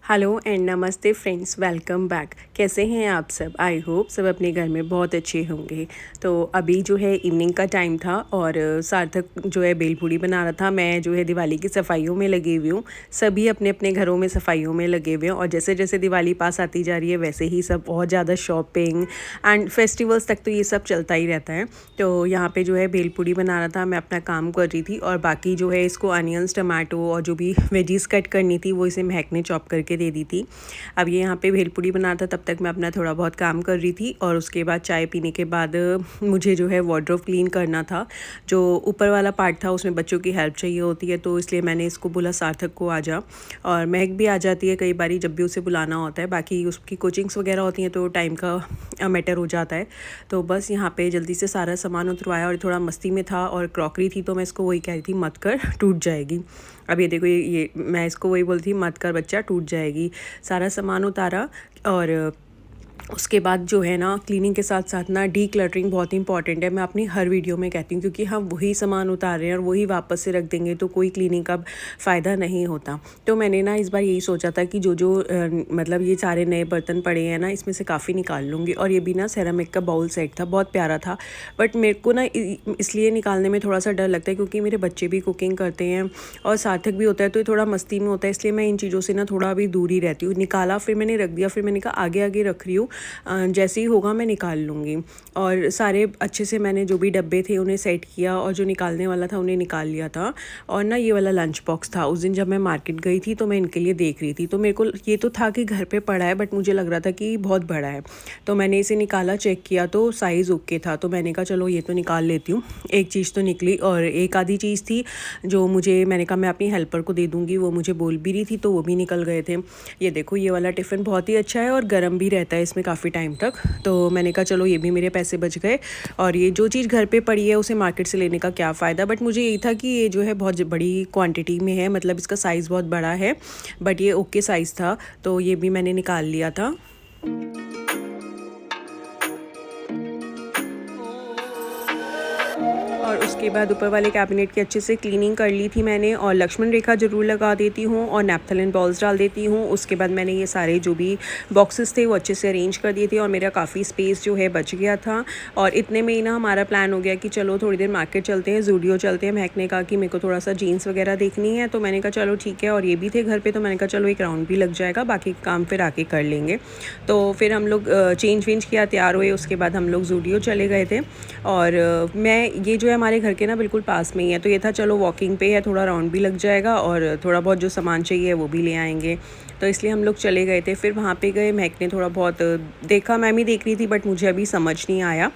Hello and नमस्ते friends, welcome back. कैसे हैं आप सब? आई होप सब अपने घर में बहुत अच्छे होंगे। तो अभी जो है इवनिंग का टाइम था और सार्थक जो है भेलपूड़ी बना रहा था। मैं जो है दिवाली की सफाइयों में लगी हुई हूँ। सभी अपने अपने घरों में सफाइयों में लगे हुए हैं और जैसे जैसे दिवाली पास आती जा रही है वैसे ही सब बहुत ज़्यादा शॉपिंग एंड फेस्टिवल्स तक तो ये सब चलता ही रहता है। तो यहाँ पर जो है भेलपूड़ी बना रहा था, मैं अपना काम कर रही थी और बाकी जो है इसको अनियंस, टमाटो और जो भी वेजीज़ कट करनी थी वो इसे महक ने चॉप करके दे दी थी। अब ये यहाँ पे भेलपूड़ी बना था, तब तक मैं अपना थोड़ा बहुत काम कर रही थी और उसके बाद चाय पीने के बाद मुझे जो है वार्डरोब क्लीन करना था। जो ऊपर वाला पार्ट था उसमें बच्चों की हेल्प चाहिए होती है, तो इसलिए मैंने इसको बोला सार्थक को आ जा, और महक भी आ जाती है कई बारी जब भी उसे बुलाना होता है। बाकी उसकी कोचिंग्स वगैरह होती हैं तो टाइम का मैटर हो जाता है। तो बस यहाँ पे जल्दी से सारा सामान उतरवाया और थोड़ा मस्ती में था और क्रॉकरी थी तो मैं इसको वही कह रही थी मत कर, टूट जाएगी। अब ये देखो, ये मैं इसको वही बोलती मत कर बच्चा, टूट जाएगी। सारा सामान उतारा और उसके बाद जो है ना क्लीनिंग के साथ साथ ना डी क्लटरिंग बहुत इंपॉर्टेंट है। मैं अपनी हर वीडियो में कहती हूँ क्योंकि हम वही सामान उतार रहे हैं और वही वापस से रख देंगे तो कोई क्लीनिंग का फ़ायदा नहीं होता। तो मैंने ना इस बार यही सोचा था कि जो मतलब ये सारे नए बर्तन पड़े हैं ना, इसमें से काफ़ी निकाल लूँगी। और ये भी ना सेरामिक का बाउल सेट था, बहुत प्यारा था, बट मेरे को ना इसलिए निकालने में थोड़ा सा डर लगता है क्योंकि मेरे बच्चे भी कुकिंग करते हैं और सार्थक भी होता है तो ये थोड़ा मस्ती में होता है, इसलिए मैं इन चीज़ों से ना थोड़ा अभी दूर ही रहती हूँ। निकाला, फिर मैंने रख दिया, फिर मैंने कहा आगे आगे रख रही हूँ, जैसे ही होगा मैं निकाल लूँगी। और सारे अच्छे से मैंने जो भी डब्बे थे उन्हें सेट किया और जो निकालने वाला था उन्हें निकाल लिया था। और ना ये वाला लंच बॉक्स था, उस दिन जब मैं मार्केट गई थी तो मैं इनके लिए देख रही थी, तो मेरे को ये तो था कि घर पे पड़ा है, बट मुझे लग रहा था कि बहुत बड़ा है। तो मैंने इसे निकाला, चेक किया तो साइज़ ओके था, तो मैंने कहा चलो ये तो निकाल लेती हूँ। एक चीज़ तो निकली और एक आधी चीज़ थी जो मैंने कहा मैं अपनी हेल्पर को दे दूँगी, वो मुझे बोल भी रही थी, तो वो भी निकल गए थे। ये देखो, ये वाला टिफ़िन बहुत ही अच्छा है और गर्म भी रहता है इसमें काफ़ी टाइम तक। तो मैंने कहा चलो ये भी मेरे पैसे बच गए। और ये जो चीज़ घर पे पड़ी है उसे मार्केट से लेने का क्या फ़ायदा, बट मुझे यही था कि ये जो है बहुत बड़ी क्वांटिटी में है, मतलब इसका साइज़ बहुत बड़ा है, बट ये ओके साइज़ था, तो ये भी मैंने निकाल लिया था। और उसके बाद ऊपर वाले कैबिनेट की अच्छे से क्लीनिंग कर ली थी मैंने, और लक्ष्मण रेखा ज़रूर लगा देती हूँ और नैप्थलिन बॉल्स डाल देती हूँ। उसके बाद मैंने ये सारे जो भी बॉक्सेस थे वो अच्छे से अरेंज कर दिए थे और मेरा काफ़ी स्पेस जो है बच गया था। और इतने में ही ना हमारा प्लान हो गया कि चलो थोड़ी देर मार्केट चलते हैं, ज़ूडियो चलते हैं। महक ने कहा कि मेरे को थोड़ा सा जीन्स वगैरह देखनी है, तो मैंने कहा चलो ठीक है, और ये भी थे घर पर, तो मैंने कहा चलो एक राउंड भी लग जाएगा, बाकी काम फिर आके कर लेंगे। तो फिर हम लोग चेंज वेंज किया, तैयार हुए, उसके बाद हम लोग ज़ूडियो चले गए थे। और मैं ये जो है हमारे घर के ना बिल्कुल पास में ही है, तो ये था चलो वॉकिंग पे है, थोड़ा राउंड भी लग जाएगा और थोड़ा बहुत जो सामान चाहिए वो भी ले आएंगे, तो इसलिए हम लोग चले गए थे। फिर वहाँ पे गए, महक ने थोड़ा बहुत देखा, मैं भी देख रही थी बट मुझे अभी समझ नहीं आया।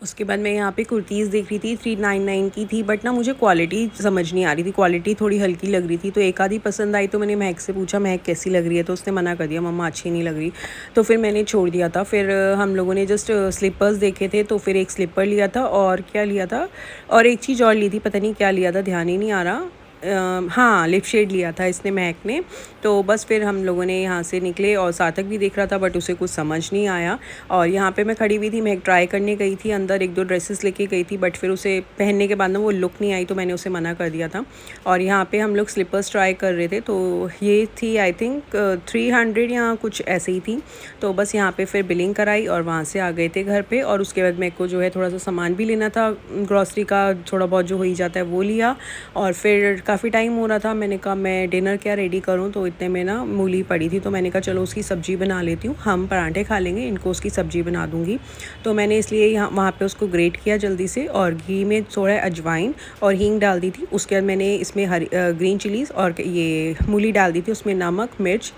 उसके बाद मैं यहाँ पे कुर्तीज़ देख रही थी, 399 की थी, बट ना मुझे क्वालिटी समझ नहीं आ रही थी, क्वालिटी थोड़ी हल्की लग रही थी, तो एक आधी पसंद आई। तो मैंने महक से पूछा महक कैसी लग रही है, तो उसने मना कर दिया, मम्मा अच्छी नहीं लग रही। तो फिर मैंने छोड़ दिया था। फिर हम लोगों ने जस्ट स्लीपर्स देखे थे, तो फिर एक स्लीपर लिया था और क्या लिया था, और एक चीज़ और ली थी, पता नहीं क्या लिया था, ध्यान ही नहीं आ रहा। हाँ, लिप शेड लिया था इसने, महक ने। तो बस फिर हम लोगों ने यहाँ से निकले और सार्थक भी देख रहा था बट उसे कुछ समझ नहीं आया। और यहाँ पे मैं खड़ी हुई थी, महक ट्राई करने गई थी अंदर, एक दो ड्रेसेस लेके गई थी, बट फिर उसे पहनने के बाद ना वो लुक नहीं आई, तो मैंने उसे मना कर दिया था। और यहाँ पे हम लोग स्लीपर्स ट्राई कर रहे थे, तो ये थी आई थिंक 300 या कुछ ऐसे ही थी। तो बस यहाँ पे फिर बिलिंग कराई और वहाँ से आ गए थे घर पे। और उसके बाद मेरे को जो है थोड़ा सा सामान भी लेना था, ग्रॉसरी का थोड़ा बहुत जो हो ही जाता है वो लिया। और फिर काफ़ी टाइम हो रहा था, मैंने कहा मैं डिनर क्या रेडी करूं, तो इतने में ना मूली पड़ी थी, तो मैंने कहा चलो उसकी सब्ज़ी बना लेती हूँ, हम पराठे खा लेंगे, इनको उसकी सब्ज़ी बना दूँगी। तो मैंने इसलिए यहाँ वहाँ पे उसको ग्रेट किया जल्दी से और घी में थोड़ा अजवाइन और हींग डाल दी थी। उसके बाद मैंने इसमें ग्रीन चिलीज़ और ये मूली डाल दी थी, उसमें नमक, मिर्च,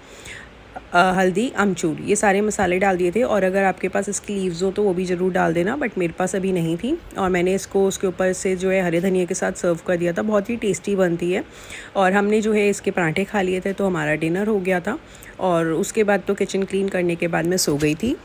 हल्दी, अमचूर, ये सारे मसाले डाल दिए थे। और अगर आपके पास इसकी लीव्स हो तो वो भी ज़रूर डाल देना, बट मेरे पास अभी नहीं थी। और मैंने इसको उसके ऊपर से जो है हरे धनिया के साथ सर्व कर दिया था, बहुत ही टेस्टी बनती है। और हमने जो है इसके पराठे खा लिए थे, तो हमारा डिनर हो गया था। और उसके बाद तो किचन क्लीन करने के बाद मैं सो गई थी।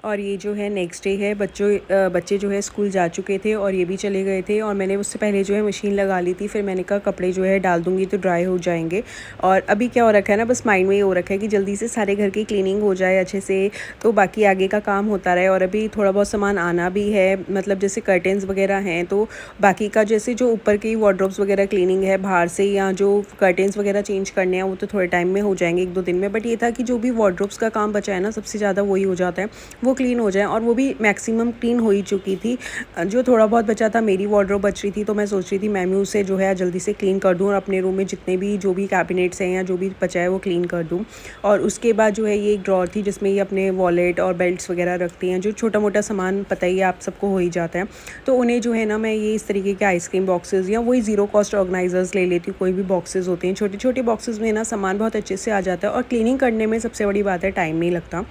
और ये जो है नेक्स्ट डे है, बच्चे जो है स्कूल जा चुके थे और ये भी चले गए थे और मैंने उससे पहले जो है मशीन लगा ली थी। फिर मैंने कहा कपड़े जो है डाल दूँगी तो ड्राई हो जाएंगे। और अभी क्या हो रखा है ना, बस माइंड में ये हो रखा है कि जल्दी से सारे घर की क्लीनिंग हो जाए अच्छे से, तो बाकी आगे का काम होता रहे। और अभी थोड़ा बहुत सामान आना भी है, मतलब जैसे कर्टेंस वगैरह हैं, तो बाकी का जैसे जो ऊपर की वार्डरोब्स वगैरह क्लीनिंग है बाहर से, या जो कर्टेंस वगैरह चेंज करने हैं वो तो थोड़े टाइम में हो जाएंगे, 1-2 दिन में। बट ये था कि जो भी वार्डरोब्स का काम बचा है ना, सबसे ज़्यादा वही हो जाता है, वो क्लीन हो जाए। और वो भी मैक्सिमम क्लीन हो ही चुकी थी। जो थोड़ा बहुत बचा था, मेरी वार्डरोब बच रही थी, तो मैं सोच रही थी मैं भी उसे जो है जल्दी से क्लीन कर दूँ और अपने रूम में जितने भी जो भी कैबिनेट्स हैं या जो भी बचा है वो क्लीन कर दूँ। और उसके बाद जो है ये एक ड्रॉर थी जिसमें ये अपने वॉलेट और बेल्ट्स वगैरह रखती हैं, जो छोटा मोटा सामान पता ही है आप सबको हो ही जाता है। तो उन्हें जो है ना, मैं ये इस तरीके के आइसक्रीम बॉक्सेस या वही ज़ीरो कॉस्ट ऑर्गेनाइजर्स ले लेती हूँ। कोई भी बॉक्सेस होते हैं, छोटे छोटे बॉक्सेस में ना सामान बहुत अच्छे से आ जाता है और क्लीनिंग करने में सबसे बड़ी बात है टाइम नहीं लगता।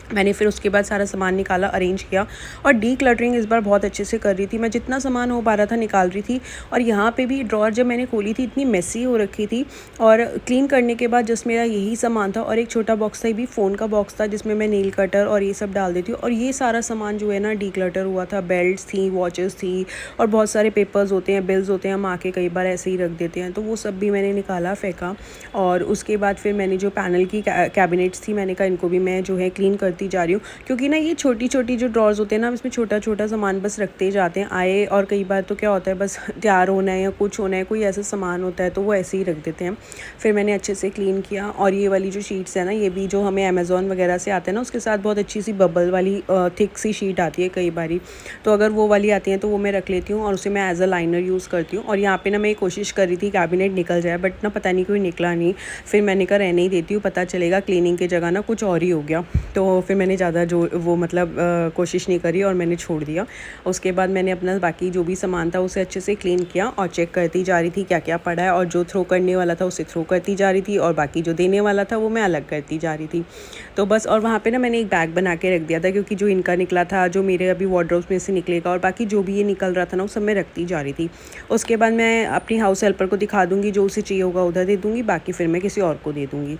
मैंने फिर उसके बाद सारा सामान निकाला, अरेंज किया और डी क्लटरिंग इस बार बहुत अच्छे से कर रही थी। मैं जितना सामान हो पा रहा था निकाल रही थी। और यहाँ पे भी ड्रॉर जब मैंने खोली थी इतनी मेसी हो रखी थी, और क्लीन करने के बाद जस्ट मेरा यही सामान था और एक छोटा बॉक्स था, ये भी फ़ोन का बॉक्स था जिसमें मैं नेल कटर और ये सब डाल देती हूँ। और ये सारा सामान जो है ना डी क्लटर हुआ था। बेल्ट्स थी, वॉचेस थी और बहुत सारे पेपर्स होते हैं, बिल्स होते हैं, हम आके कई बार ऐसे ही रख देते हैं, तो वो सब भी मैंने निकाला, फेंका। और उसके बाद फिर मैंने जो पैनल की कैबिनेट्स थी, मैंने कहा इनको भी मैं जो है क्लीन करती जा रही हूँ, क्योंकि ना ये छोटी छोटी जो ड्रॉर्स होते हैं ना, इसमें छोटा छोटा सामान बस रखते जाते हैं आए। और कई बार तो क्या होता है, बस तैयार होना है या कुछ होना है, कोई ऐसा सामान होता है तो वो ऐसे ही रख देते हैं। फिर मैंने अच्छे से क्लीन किया। और ये वाली जो शीट्स है ना, ये भी जो हमें अमेज़ॉन वगैरह से आते हैं ना, उसके साथ बहुत अच्छी सी बबल वाली थिक सी शीट आती है कई बारी, तो अगर वो वाली आती है तो वो मैं रख लेती हूँ और उसे मैं एज अ लाइनर यूज़ करती हूँ। और यहाँ पे ना मैं कोशिश कर रही थी कैबिनेट निकल जाए, बट ना पता नहीं कोई निकला नहीं। फिर मैंने कहा रहने ही देती हूँ, पता चलेगा क्लीनिंग की जगह ना कुछ और ही हो गया। तो फिर मैंने ज़्यादा जो वो मतलब कोशिश नहीं करी और मैंने छोड़ दिया। उसके बाद मैंने अपना बाकी जो भी सामान था उसे अच्छे से क्लीन किया और चेक करती जा रही थी क्या क्या पड़ा है, और जो थ्रो करने वाला था उसे थ्रो करती जा रही थी और बाकी जो देने वाला था वो मैं अलग करती जा रही थी। तो बस, और वहाँ पे ना मैंने एक बैग बना के रख दिया था, क्योंकि जो इनका निकला था, जो मेरे अभी वार्डरोब्स में से निकलेगा और बाकी जो भी ये निकल रहा था ना, वो सब मैं रखती जा रही थी। उसके बाद मैं अपनी हाउस हेल्पर को दिखा दूँगी, जो उसे चाहिए होगा उधर दे दूँगी, बाकी फिर मैं किसी और को दे दूँगी।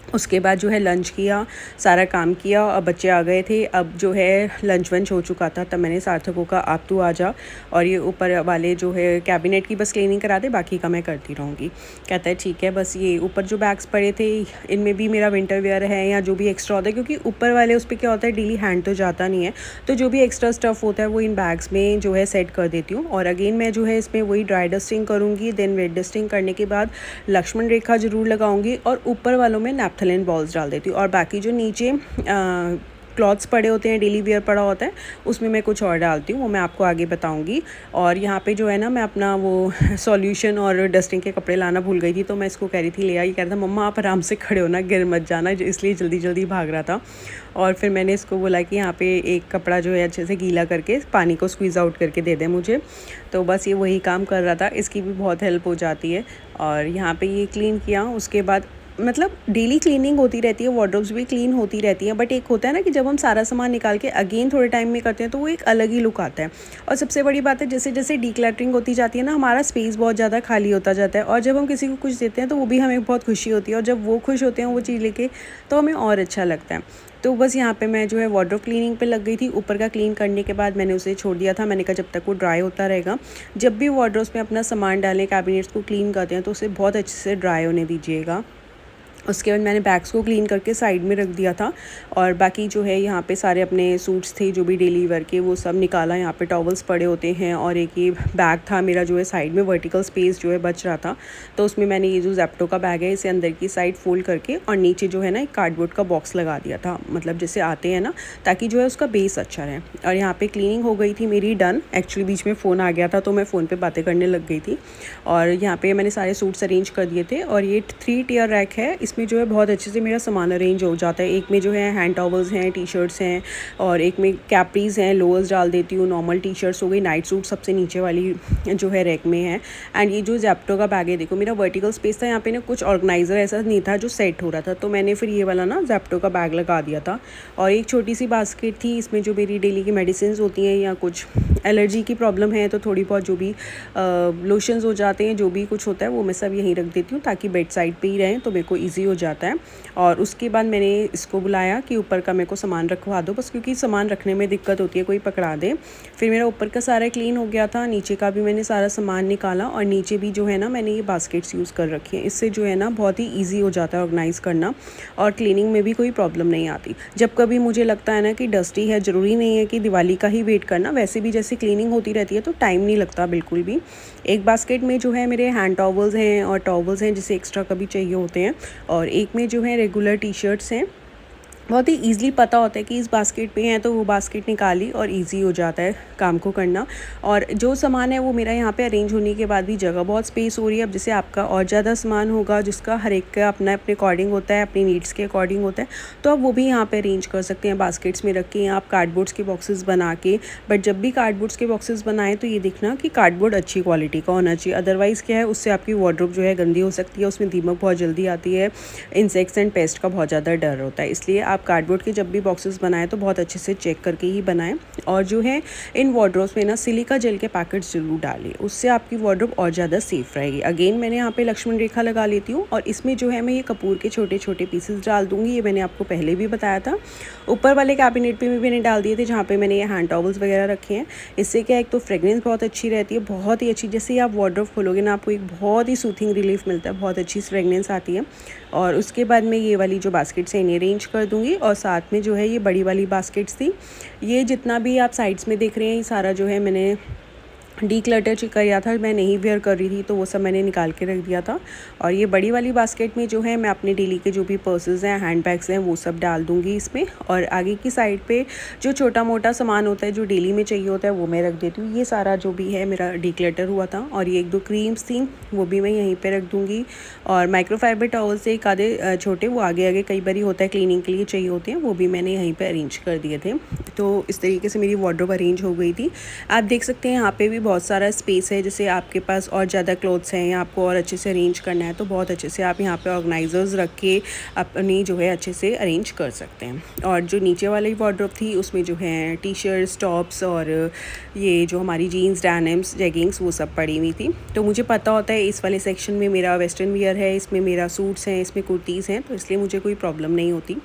उसके बाद जो है लंच किया, सारा काम किया। अब बच्चे आ गए थे, अब जो है लंच वंच हो चुका था, तब मैंने सार्थक को कहा आप तू आ जा और ये ऊपर वाले जो है कैबिनेट की बस क्लीनिंग करा दे, बाकी का मैं करती रहूँगी। कहता है ठीक है। बस ये ऊपर जो बैग्स पड़े थे, इनमें भी मेरा विंटर वेयर है या जो भी एक्स्ट्रा होता है, क्योंकि ऊपर वाले उस पर क्या होता है डेली हैंड तो जाता नहीं है, तो जो भी एक्स्ट्रा स्टफ़ होता है वो इन बैग्स में जो है सेट कर देती हूँ। और अगेन मैं जो है इसमें वही ड्राई डस्टिंग करूँगी, देन वेट डस्टिंग करने के बाद लक्ष्मण रेखा ज़रूर लगाऊँगी और ऊपर वालों में नैप्थलिन बॉल्स डाल देती हूँ। और बाकी जो नीचे क्लॉथ्स पड़े होते हैं, डेली वेयर पड़ा होता है, उसमें मैं कुछ और डालती हूँ, वो मैं आपको आगे बताऊँगी। और यहाँ पे जो है ना, मैं अपना वो सॉल्यूशन और डस्टिंग के कपड़े लाना भूल गई थी, तो मैं इसको कह रही थी ले आई, कह रहा था मम्मा आप आराम से खड़े हो ना, गिर मत जाना, इसलिए जल्दी जल्दी भाग रहा था। और फिर मैंने इसको बोला कि यहाँ पे एक कपड़ा जो है अच्छे से गीला करके पानी को स्क्वीज़ आउट करके दे दे मुझे, तो बस ये वही काम कर रहा था, इसकी भी बहुत हेल्प हो जाती है। और यहाँ पे ये क्लीन किया। उसके बाद मतलब डेली क्लीनिंग होती रहती है, वार्डरोब्स भी क्लीन होती रहती हैं, बट एक होता है ना कि जब हम सारा सामान निकाल के अगेन थोड़े टाइम में करते हैं तो वो एक अलग ही लुक आता है। और सबसे बड़ी बात है, जैसे जैसे डीक्लटरिंग होती जाती है ना, हमारा स्पेस बहुत ज़्यादा खाली होता जाता है, और जब हम किसी को कुछ देते हैं तो वो भी हमें बहुत खुशी होती है, और जब वो खुश होते हैं वो चीज़ लेके तो हमें और अच्छा लगता है। तो बस यहाँ पे मैं जो है वार्डरोब क्लीनिंग पे लग गई थी। ऊपर का क्लीन करने के बाद मैंने उसे छोड़ दिया था, मैंने कहा जब तक वो ड्राई होता रहेगा। जब भी वार्डरोब्स में अपना सामान डालें, कैबिनेट्स को क्लीन करते हैं, तो उसे बहुत अच्छे से ड्राई होने दीजिएगा। उसके बाद मैंने बैग्स को क्लीन करके साइड में रख दिया था, और बाकी जो है यहाँ पे सारे अपने सूट्स थे जो भी डेली वेयर के, वो सब निकाला। यहाँ पे टॉवल्स पड़े होते हैं, और एक ये बैग था मेरा जो है साइड में, वर्टिकल स्पेस जो है बच रहा था, तो उसमें मैंने ये जो ज़ेप्टो का बैग है इसे अंदर की साइड फोल्ड करके और नीचे जो है ना एक कार्डबोर्ड का बॉक्स लगा दिया था, मतलब जैसे आते हैं ना, ताकि जो है उसका बेस अच्छा रहे। और यहाँ पर क्लीनिंग हो गई थी मेरी डन। एक्चुअली बीच में फ़ोन आ गया था तो मैं फ़ोन पर बातें करने लग गई थी। और यहाँ पर मैंने सारे सूट्स अरेंज कर दिए थे, और ये 3 टियर रैक है, इसमें जो है बहुत अच्छे से मेरा सामान अरेंज हो जाता है। एक में जो है हैंड टॉवल्स हैं, टी शर्ट्स हैं, और एक में कैप्रीज हैं, लोअर्स डाल देती हूँ, नॉर्मल टी शर्ट्स हो गई, नाइट सूट सबसे नीचे वाली जो है रैक में है। एंड ये जो ज़ेप्टो का बैग है, देखो मेरा वर्टिकल स्पेस था, यहाँ पे ना कुछ ऑर्गेनाइज़र ऐसा नहीं था जो सेट हो रहा था, तो मैंने फिर ये वाला ना ज़ेप्टो का बैग लगा दिया था। और एक छोटी सी बास्केट थी, इसमें जो मेरी डेली की मेडिसिन होती हैं या कुछ एलर्जी की प्रॉब्लम है तो थोड़ी बहुत जो भी लोशंस हो जाते हैं, जो भी कुछ होता है वो मैं सब यहीं रख देती हूँ, ताकि बेड साइड पे ही रहें तो मेरे को ईजी ईजी हो जाता है। और उसके बाद मैंने इसको बुलाया कि ऊपर का मेरे को सामान रखवा दो बस, क्योंकि सामान रखने में दिक्कत होती है, कोई पकड़ा दे। फिर मेरा ऊपर का सारा क्लीन हो गया था, नीचे का भी मैंने सारा सामान निकाला और नीचे भी जो है ना मैंने ये बास्केट्स यूज़ कर रखी हैं। इससे जो है ना बहुत ही ईजी हो जाता है ऑर्गेनाइज़ करना और क्लीनिंग में भी कोई प्रॉब्लम नहीं आती। जब कभी मुझे लगता है ना कि डस्टी है, ज़रूरी नहीं है कि दिवाली का ही वेट करना, वैसे भी जैसे क्लीनिंग होती रहती है तो टाइम नहीं लगता बिल्कुल भी। एक बास्केट में जो है मेरे हैंड टॉवल्स हैं और टॉवल्स हैं जिसे एक्स्ट्रा कभी चाहिए होते हैं, और एक में जो है रेगुलर टी शर्ट्स हैं। बहुत ही ईज़िली पता होता है कि इस बास्केट पे हैं तो वो बास्केट निकाली और इजी हो जाता है काम को करना। और जो सामान है वो मेरा यहाँ पे अरेंज होने के बाद भी जगह बहुत स्पेस हो रही है। अब जैसे आपका और ज़्यादा सामान होगा जिसका हर एक का अपना अपने अकॉर्डिंग होता है, अपनी नीड्स के अकॉर्डिंग होता है, तो आप वो भी यहाँ पे अरेंज कर सकते हैं बास्केट्स में रख के, या आप कार्डबोर्ड्स के बॉक्सेस बना के। बट जब भी कार्डबोर्ड्स के बॉक्सेस बनाएं तो ये देखना कि कार्डबोर्ड अच्छी क्वालिटी का होना चाहिए, अदरवाइज़ क्या है उससे आपकी वार्डरोब जो है गंदी हो सकती है, उसमें दीमक बहुत जल्दी आती है, इंसेक्ट्स एंड पेस्ट का बहुत ज़्यादा डर होता है। इसलिए आप कार्डबोर्ड के जब भी बॉक्सेस बनाएं तो बहुत अच्छे से चेक करके ही बनाएं। और जो है इन वार्डरोब्स में ना सिलिका जेल के पैकेट्स जरूर डालें, उससे आपकी वार्डरोब और ज़्यादा सेफ रहेगी। अगेन मैंने यहाँ पे लक्ष्मण रेखा लगा लेती हूँ और इसमें जो है मैं ये कपूर के छोटे छोटे पीसेस डाल दूँगी, ये मैंने आपको पहले भी बताया था। ऊपर वाले कैबिनेट पे भी मैंने डाल दिए थे जहाँ पे मैंने ये हैंड टॉवल्स वगैरह रखे हैं। इससे क्या, एक तो फ्रेगरेंस बहुत अच्छी रहती है, बहुत ही अच्छी। जैसे ही आप वार्डरोब खोलोगे ना आपको एक बहुत ही सूथिंग रिलीफ मिलता है, बहुत अच्छी फ्रेगरेंस आती है। और उसके बाद मैं ये वाली जो बास्केट्स हैं इन्हें अरेंज कर दूँगी, और साथ में जो है ये बड़ी वाली बास्केट्स थी, ये जितना भी आप साइड्स में देख रहे हैं ये सारा जो है मैंने डी क्लटर किया था, मैं नहीं वेयर कर रही थी तो वो सब मैंने निकाल के रख दिया था। और ये बड़ी वाली बास्केट में जो है मैं अपने डेली के जो भी पर्सेस हैं, हैंड बैग्स हैं, वो सब डाल दूँगी इसमें। और आगे की साइड पे जो छोटा मोटा सामान होता है जो डेली में चाहिए होता है वो मैं रख देती हूँ। ये सारा जो भी है मेरा डी क्लटर हुआ था। और ये एक दो क्रीम्स थी वो भी मैं यहीं पर रख दूँगी। और माइक्रोफाइबर टॉवल से एक आधे छोटे वो आगे आगे कई बार होता है क्लीनिंग के लिए चाहिए होते हैं, वो भी मैंने यहीं पर अरेंज कर दिए थे। तो इस तरीके से मेरी वार्डरोब अरेंज हो गई थी। आप देख सकते हैं यहाँ पे भी बहुत सारा स्पेस है, जैसे आपके पास और ज़्यादा क्लोथ्स हैं या आपको और अच्छे से अरेंज करना है तो बहुत अच्छे से आप यहाँ पे ऑर्गेनाइजर्स रख के अपनी जो है अच्छे से अरेंज कर सकते हैं। और जो नीचे वाली वार्डरोब थी उसमें जो है टी शर्ट्स, टॉप्स और ये जो हमारी जीन्स, डैनिम्स, जेगिंग्स वो सब पड़ी हुई थी। तो मुझे पता होता है इस वाले सेक्शन में मेरा वेस्टर्न वियर है, इसमें मेरा सूट्स हैं, इसमें कुर्तीज़ हैं, तो इसलिए मुझे कोई प्रॉब्लम नहीं होती।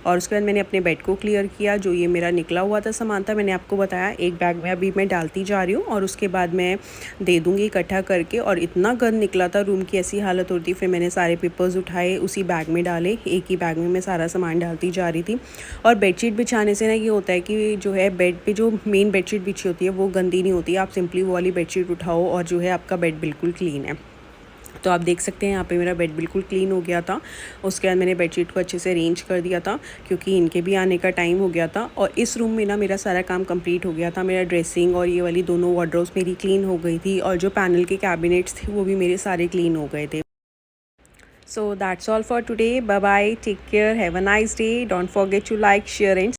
और उसके बाद मैंने अपने बेड को क्लियर किया। जो ये मेरा निकला हुआ था सामान था, मैंने आपको बताया एक बैग में अभी मैं डालती जा रही हूँ और उसके बाद मैं दे दूँगी इकट्ठा करके। और इतना गंद निकला था, रूम की ऐसी हालत होती। फिर मैंने सारे पेपर्स उठाए, उसी बैग में डाले, एक ही बैग में मैं सारा सामान डालती जा रही थी। और बेडशीट बिछाने से ना ये होता है कि जो है बेड पे जो मेन बेडशीट बिछी होती है वो गंदी नहीं होती। आप सिंपली वो वाली बेडशीट उठाओ और जो है आपका बेड बिल्कुल क्लीन है। तो आप देख सकते हैं यहाँ पे मेरा बेड बिल्कुल क्लीन हो गया था। उसके बाद मैंने बेडशीट को अच्छे से अरेंज कर दिया था क्योंकि इनके भी आने का टाइम हो गया था। और इस रूम में ना मेरा सारा काम कंप्लीट हो गया था। मेरा ड्रेसिंग और ये वाली दोनों वार्डरोब्स मेरी क्लीन हो गई थी, और जो पैनल के कैबिनेट्स थे वो भी मेरे सारे क्लीन हो गए थे। So that's all for today. Bye bye. Take care. Have a nice day. Don't forget to like, share and